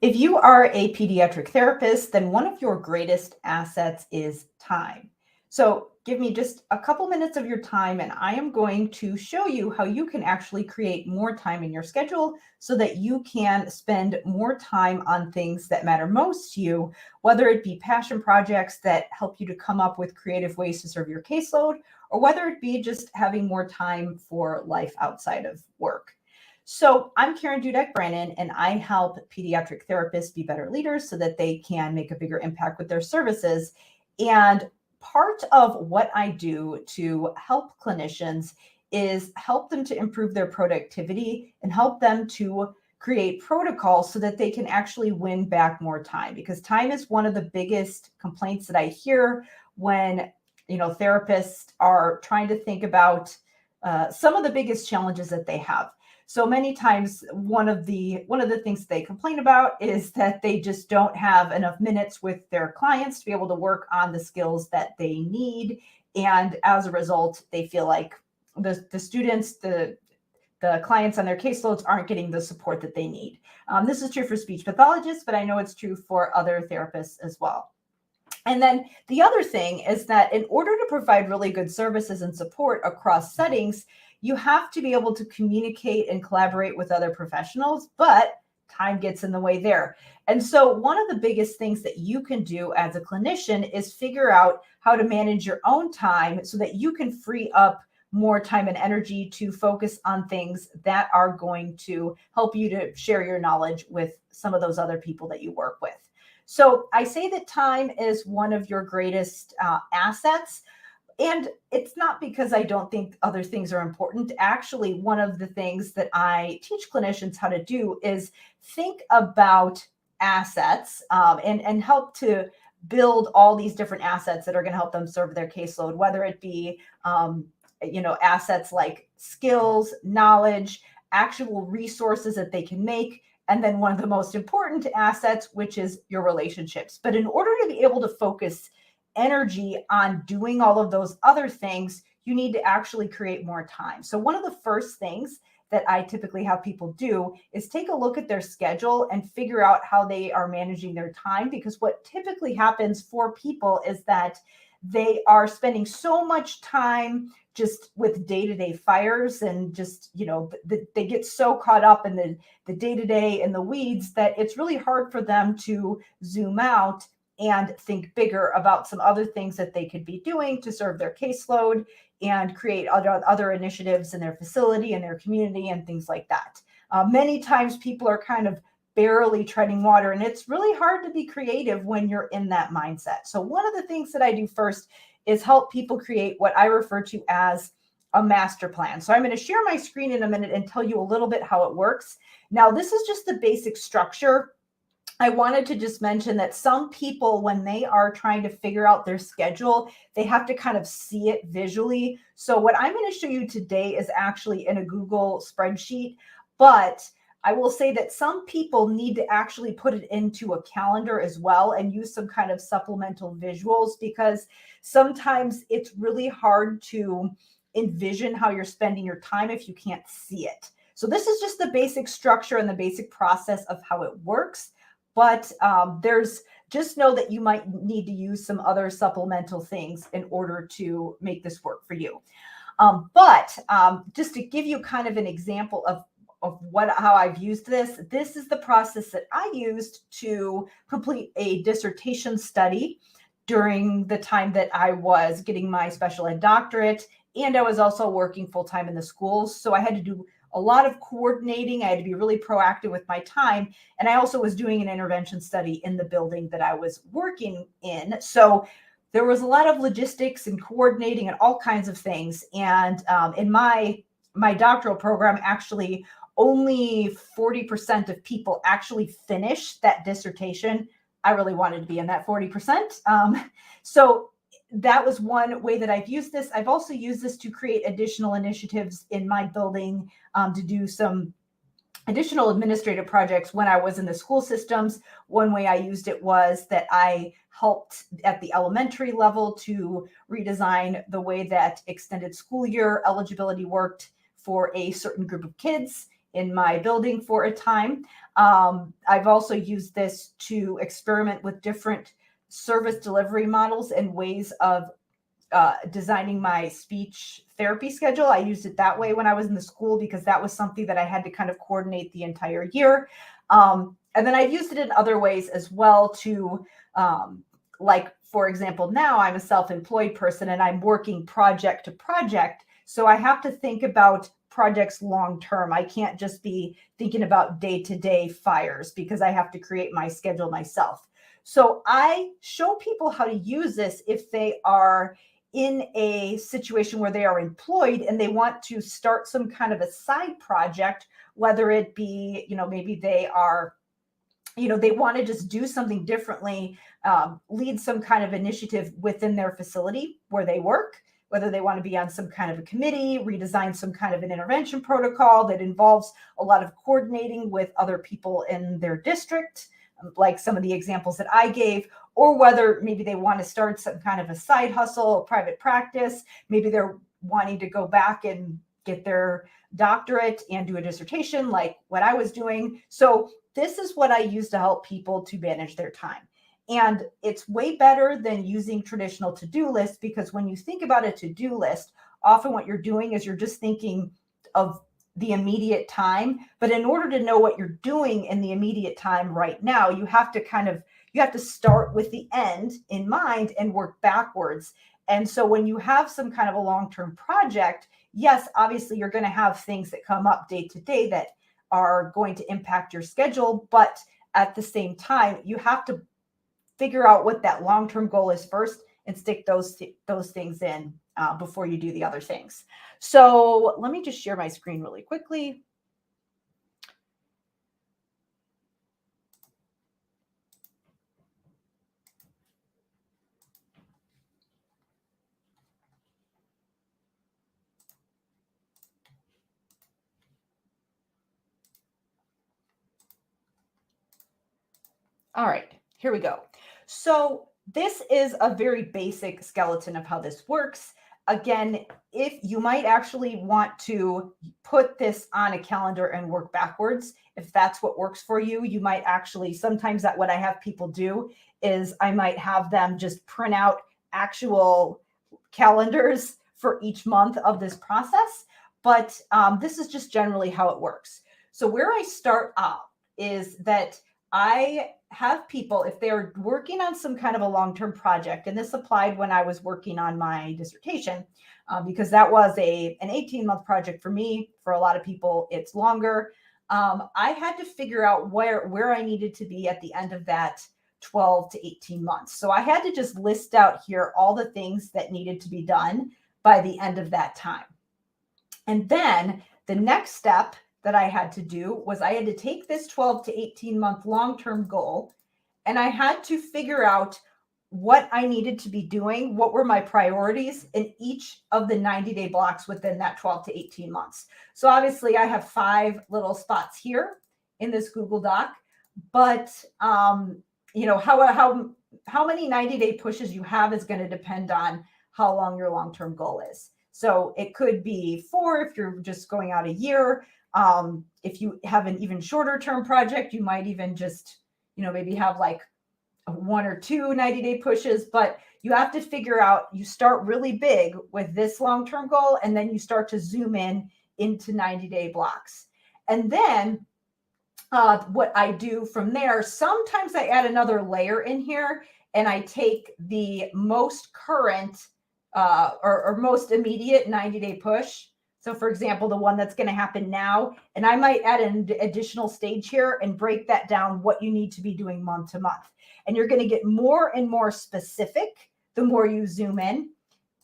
If you are a pediatric therapist, then one of your greatest assets is time. So give me just a couple minutes of your time, and I am going to show you how you can actually create more time in your schedule so that you can spend more time on things that matter most to you, whether it be passion projects that help you to come up with creative ways to serve your caseload, or whether it be just having more time for life outside of work. So I'm Karen Dudek-Brannan, and I help pediatric therapists be better leaders so that they can make a bigger impact with their services. And part of what I do to help clinicians is help them to improve their productivity and help them to create protocols so that they can actually win back more time, because time is one of the biggest complaints that I hear when therapists are trying to think about some of the biggest challenges that they have. So many times, one of the things they complain about is that they just don't have enough minutes with their clients to be able to work on the skills that they need, and as a result, they feel like the students, the clients on their caseloads aren't getting the support that they need. This is true for speech pathologists, but I know it's true for other therapists as well. And then the other thing is that in order to provide really good services and support across settings, you have to be able to communicate and collaborate with other professionals, but time gets in the way there. And so one of the biggest things that you can do as a clinician is figure out how to manage your own time so that you can free up more time and energy to focus on things that are going to help you to share your knowledge with some of those other people that you work with. So I say that time is one of your greatest assets. And it's not because I don't think other things are important. Actually, one of the things that I teach clinicians how to do is think about assets and help to build all these different assets that are going to help them serve their caseload, whether it be assets like skills, knowledge, actual resources that they can make, and then one of the most important assets, which is your relationships. But in order to be able to focus energy on doing all of those other things, you need to actually create more time. So one of the first things that I typically have people do is take a look at their schedule and figure out how they are managing their time, because what typically happens for people is that they are spending so much time just with day-to-day fires and just, they get so caught up in the day-to-day and the weeds that it's really hard for them to zoom out and think bigger about some other things that they could be doing to serve their caseload and create other initiatives in their facility and their community and things like that. Many times people are kind of barely treading water, and it's really hard to be creative when you're in that mindset. So one of the things that I do first is help people create what I refer to as a master plan. So I'm going to share my screen in a minute and tell you a little bit how it works. Now, this is just the basic structure. I wanted to just mention that some people, when they are trying to figure out their schedule, they have to kind of see it visually. So what I'm going to show you today is actually in a Google spreadsheet, but I will say that some people need to actually put it into a calendar as well and use some kind of supplemental visuals, because sometimes it's really hard to envision how you're spending your time if you can't see it. So this is just the basic structure and the basic process of how it works. But just know that you might need to use some other supplemental things in order to make this work for you. But just to give you kind of an example of how I've used this is the process that I used to complete a dissertation study during the time that I was getting my special ed doctorate, and I was also working full-time in the schools. So I had to do a lot of coordinating. I had to be really proactive with my time. And I also was doing an intervention study in the building that I was working in. So there was a lot of logistics and coordinating and all kinds of things. And in my doctoral program, actually, only 40% of people actually finished that dissertation. I really wanted to be in that 40%. So that was one way that I've used this. I've also used this to create additional initiatives in my building, to do some additional administrative projects when I was in the school systems. One way I used it was that I helped at the elementary level to redesign the way that extended school year eligibility worked for a certain group of kids. in my building for a time. I've also used this to experiment with different service delivery models and ways of designing my speech therapy schedule. I used it that way when I was in the school because that was something that I had to kind of coordinate the entire year. And then I've used it in other ways as well to, like, for example, now I'm a self-employed person and I'm working project to project. So I have to think about projects long term. I can't just be thinking about day-to-day fires because I have to create my schedule myself. So I show people how to use this if they are in a situation where they are employed and they want to start some kind of a side project, whether it be, maybe they are, they want to just do something differently, lead some kind of initiative within their facility where they work, whether they want to be on some kind of a committee, redesign some kind of an intervention protocol that involves a lot of coordinating with other people in their district, like some of the examples that I gave, or whether maybe they want to start some kind of a side hustle, a private practice. Maybe they're wanting to go back and get their doctorate and do a dissertation like what I was doing. So this is what I use to help people to manage their time. And it's way better than using traditional to-do lists, because when you think about a to-do list, often what you're doing is you're just thinking of the immediate time. But in order to know what you're doing in the immediate time right now, you have to start with the end in mind and work backwards. And so when you have some kind of a long-term project, yes, obviously you're going to have things that come up day to day that are going to impact your schedule. But at the same time, you have to figure out what that long-term goal is first and stick those things in before you do the other things. So let me just share my screen really quickly. All right, here we go. So this is a very basic skeleton of how this works. Again, if you might actually want to put this on a calendar and work backwards, if that's what works for you, you might actually, sometimes that what I have people do is I might have them just print out actual calendars for each month of this process. But this is just generally how it works. So where I start out is that I have people, if they're working on some kind of a long-term project, and this applied when I was working on my dissertation, because that was an 18-month project for me. For a lot of people, it's longer. I had to figure out where I needed to be at the end of that 12 to 18 months. So I had to just list out here all the things that needed to be done by the end of that time. And then the next step that I had to do was I had to take this 12 to 18 month long-term goal, and I had to figure out what I needed to be doing, what were my priorities in each of the 90-day blocks within that 12 to 18 months. So obviously I have 5 little spots here in this Google Doc, but how many 90-day pushes you have is going to depend on how long your long-term goal is. So it could be 4 if you're just going out a year. If you have an even shorter term project, you might even just, maybe have like 1 or 2 90-day pushes, but you have to figure out, you start really big with this long-term goal, and then you start to zoom in into 90-day blocks. And then what I do from there, sometimes I add another layer in here, and I take the most current or most immediate 90-day push. So for example, the one that's going to happen now, and I might add an additional stage here and break that down, what you need to be doing month to month. And you're going to get more and more specific the more you zoom in,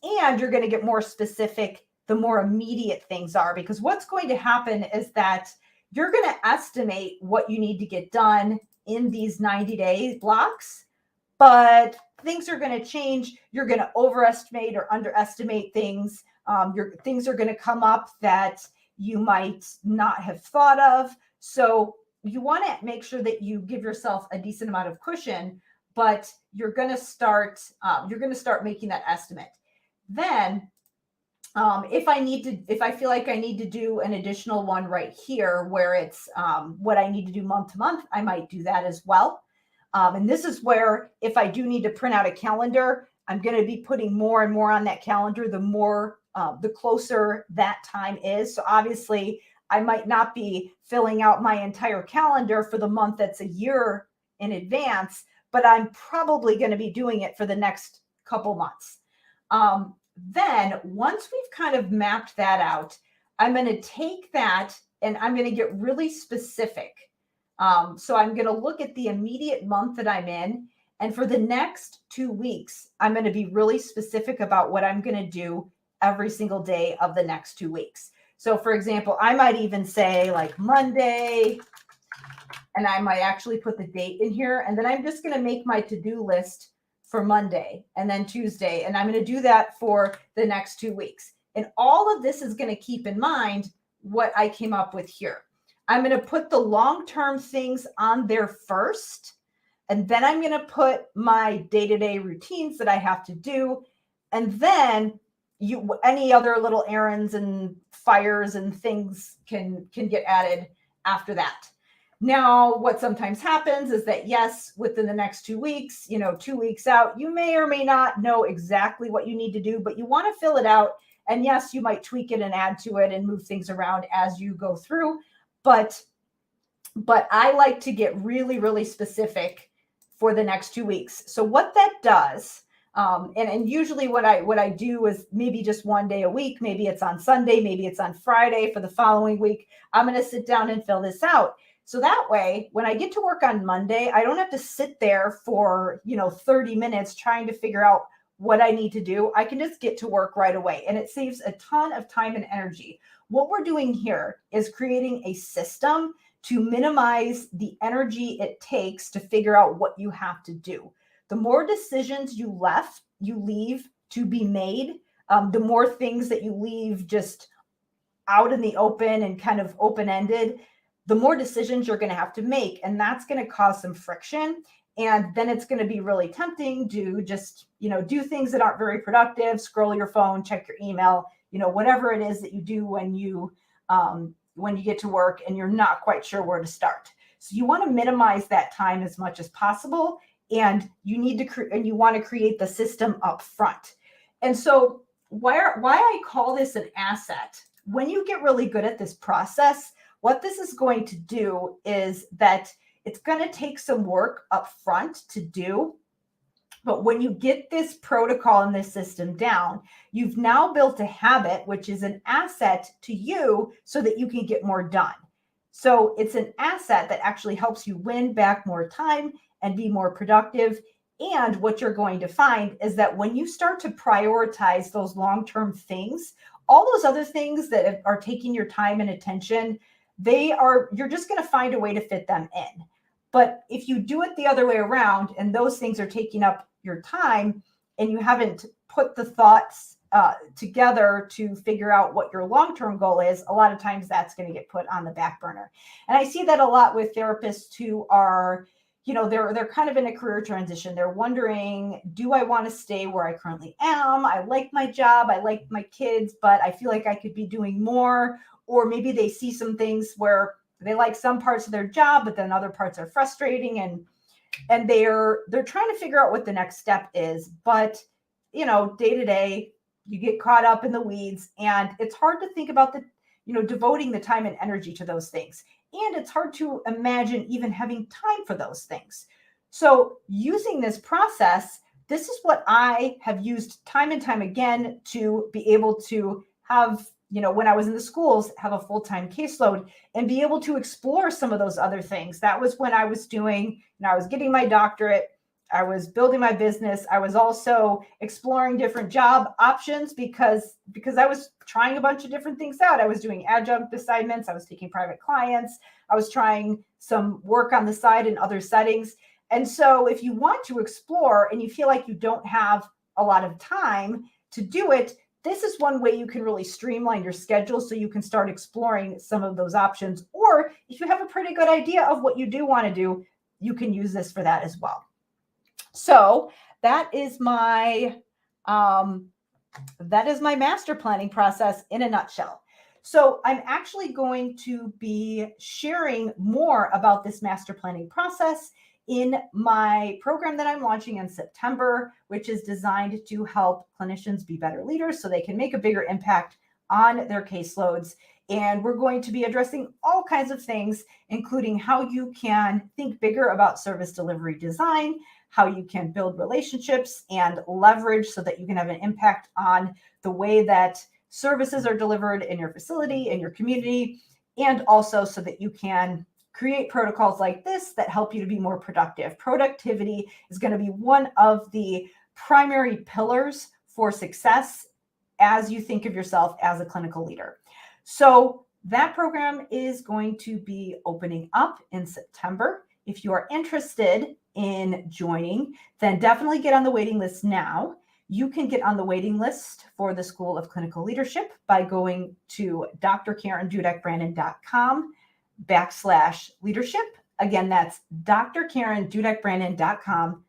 and you're going to get more specific the more immediate things are, because what's going to happen is that you're going to estimate what you need to get done in these 90-day blocks, but things are going to change. You're going to overestimate or underestimate things. Things are going to come up that you might not have thought of. So you want to make sure that you give yourself a decent amount of cushion, but you're going to start making that estimate. Then If I feel like I need to do an additional one right here where it's what I need to do month to month, I might do that as well. And this is where if I do need to print out a calendar, I'm going to be putting more and more on that calendar the closer that time is. So obviously, I might not be filling out my entire calendar for the month that's a year in advance, but I'm probably going to be doing it for the next couple months. Then once we've kind of mapped that out, I'm going to take that and I'm going to get really specific. So I'm going to look at the immediate month that I'm in. And for the next 2 weeks, I'm going to be really specific about what I'm going to do every single day of the next 2 weeks. So for example, I might even say like Monday, and I might actually put the date in here. And then I'm just going to make my to-do list for Monday and then Tuesday. And I'm going to do that for the next 2 weeks. And all of this is going to keep in mind what I came up with here. I'm going to put the long-term things on there first. And then I'm going to put my day-to-day routines that I have to do. And then any other little errands and fires and things can get added after that. Now, what sometimes happens is that, yes, within the next 2 weeks, 2 weeks out, you may or may not know exactly what you need to do, but you want to fill it out. And yes, you might tweak it and add to it and move things around as you go through. But I like to get really, really specific for the next 2 weeks. So what that does, and usually what I do is maybe just one day a week. Maybe it's on Sunday, maybe it's on Friday for the following week. I'm going to sit down and fill this out. So that way, when I get to work on Monday, I don't have to sit there for, 30 minutes trying to figure out what I need to do. I can just get to work right away. And it saves a ton of time and energy. What we're doing here is creating a system to minimize the energy it takes to figure out what you have to do. The more decisions you leave to be made, the more things that you leave just out in the open and kind of open-ended, the more decisions you're going to have to make. And that's going to cause some friction. And then it's going to be really tempting to just, do things that aren't very productive, scroll your phone, check your email, whatever it is that you do when you get to work and you're not quite sure where to start. So you want to minimize that time as much as possible. And you want to create the system up front. And so why I call this an asset, when you get really good at this process, what this is going to do is that it's going to take some work up front to do. But when you get this protocol and this system down, you've now built a habit, which is an asset to you so that you can get more done. So it's an asset that actually helps you win back more time and be more productive. And what you're going to find is that when you start to prioritize those long-term things, all those other things that are taking your time and attention, you're just going to find a way to fit them in. But if you do it the other way around and those things are taking up your time and you haven't put the thoughts together to figure out what your long-term goal is, a lot of times that's going to get put on the back burner. And I see that a lot with therapists who are, they're kind of in a career transition. They're wondering, do I want to stay where I currently am? I like my job. I like my kids, but I feel like I could be doing more. Or maybe they see some things where they like some parts of their job, but then other parts are frustrating and they're trying to figure out what the next step is. But, day to day, you get caught up in the weeds and it's hard to think about devoting the time and energy to those things. And it's hard to imagine even having time for those things. So using this process, this is what I have used time and time again to be able to have, when I was in the schools, have a full-time caseload and be able to explore some of those other things. That was when I was I was getting my doctorate. I was building my business. I was also exploring different job options because I was trying a bunch of different things out. I was doing adjunct assignments. I was taking private clients. I was trying some work on the side in other settings. And so if you want to explore and you feel like you don't have a lot of time to do it, this is one way you can really streamline your schedule so you can start exploring some of those options. Or if you have a pretty good idea of what you do want to do, you can use this for that as well. So that is my that is my master planning process in a nutshell. So I'm actually going to be sharing more about this master planning process in my program that I'm launching in September, which is designed to help clinicians be better leaders so they can make a bigger impact on their caseloads. And we're going to be addressing all kinds of things, including how you can think bigger about service delivery design, how you can build relationships and leverage so that you can have an impact on the way that services are delivered in your facility, in your community, and also so that you can create protocols like this that help you to be more productive. Productivity is going to be one of the primary pillars for success as you think of yourself as a clinical leader. So that program is going to be opening up in September. If you are interested in joining, then definitely get on the waiting list now. You can get on the waiting list for the School of Clinical Leadership by going to drkarendudek-brannan.com/leadership. Again, that's drkarendudek-brannan.com